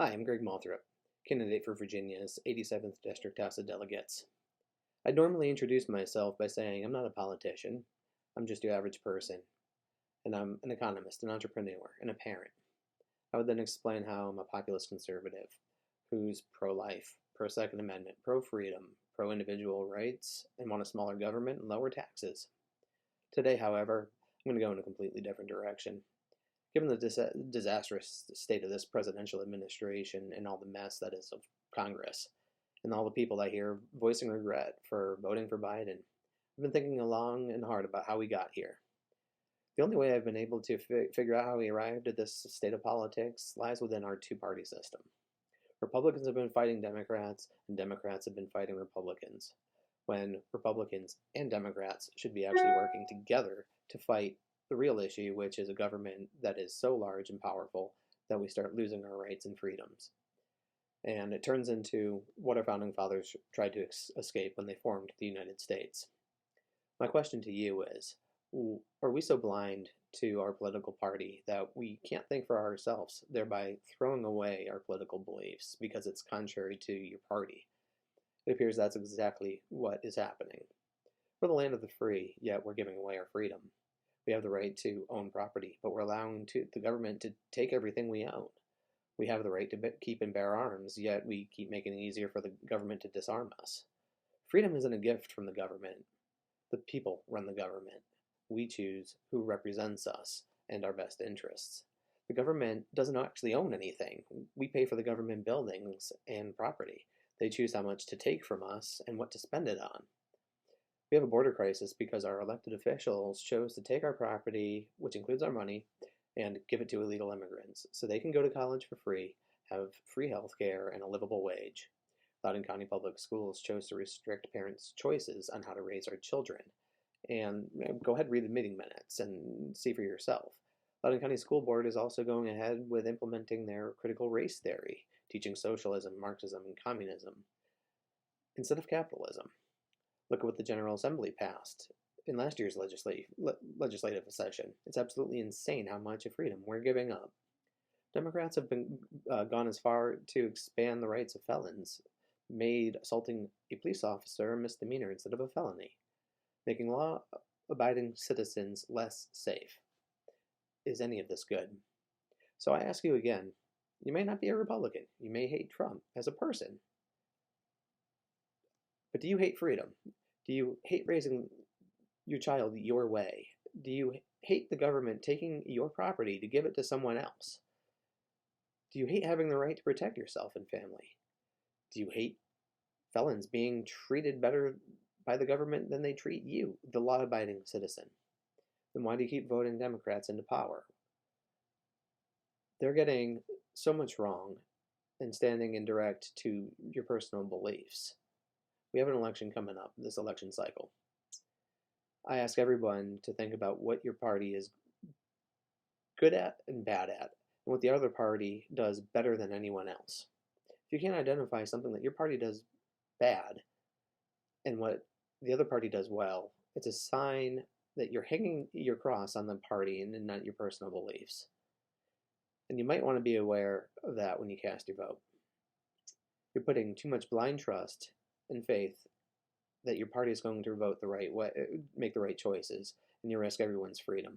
Hi, I'm Greg Moulthrop, candidate for Virginia's 87th District House of Delegates. I'd normally introduce myself by saying I'm not a politician, I'm just your average person, and I'm an economist, an entrepreneur, and a parent. I would then explain how I'm a populist conservative who's pro-life, pro-Second Amendment, pro-freedom, pro-individual rights, and want a smaller government and lower taxes. Today, however, I'm going to go in a completely different direction. Given the disastrous state of this presidential administration and all the mess that is of Congress, and all the people I hear voicing regret for voting for Biden, I've been thinking long and hard about how we got here. The only way I've been able to figure out how we arrived at this state of politics lies within our two-party system. Republicans have been fighting Democrats, and Democrats have been fighting Republicans, when Republicans and Democrats should be actually working together to fight the real issue, which is a government that is so large and powerful that we start losing our rights and freedoms. And it turns into what our founding fathers tried to escape when they formed the United States. My question to you is, are we so blind to our political party that we can't think for ourselves, thereby throwing away our political beliefs because it's contrary to your party? It appears that's exactly what is happening. We're the land of the free, yet we're giving away our freedom. We have the right to own property, but we're allowing the government to take everything we own. We have the right to keep and bear arms, yet we keep making it easier for the government to disarm us. Freedom isn't a gift from the government. The people run the government. We choose who represents us and our best interests. The government doesn't actually own anything. We pay for the government buildings and property. They choose how much to take from us and what to spend it on. We have a border crisis because our elected officials chose to take our property, which includes our money, and give it to illegal immigrants so they can go to college for free, have free health care, and a livable wage. Loudoun County Public Schools chose to restrict parents' choices on how to raise our children. And go ahead and read the meeting minutes and see for yourself. Loudoun County School Board is also going ahead with implementing their critical race theory, teaching socialism, Marxism, and communism instead of capitalism. Look at what the General Assembly passed in last year's legislative session. It's absolutely insane how much of freedom we're giving up. Democrats have gone as far to expand the rights of felons, made assaulting a police officer a misdemeanor instead of a felony, making law-abiding citizens less safe. Is any of this good? So I ask you again, you may not be a Republican, you may hate Trump as a person, but do you hate freedom? Do you hate raising your child your way? Do you hate the government taking your property to give it to someone else? Do you hate having the right to protect yourself and family? Do you hate felons being treated better by the government than they treat you, the law-abiding citizen? Then why do you keep voting Democrats into power? They're getting so much wrong and standing in direct to your personal beliefs. We have an election coming up, this election cycle. I ask everyone to think about what your party is good at and bad at, and what the other party does better than anyone else. If you can't identify something that your party does bad and what the other party does well, it's a sign that you're hanging your cross on the party and not your personal beliefs. And you might want to be aware of that when you cast your vote. You're putting too much blind trust and faith that your party is going to vote the right way, make the right choices, and you risk everyone's freedom.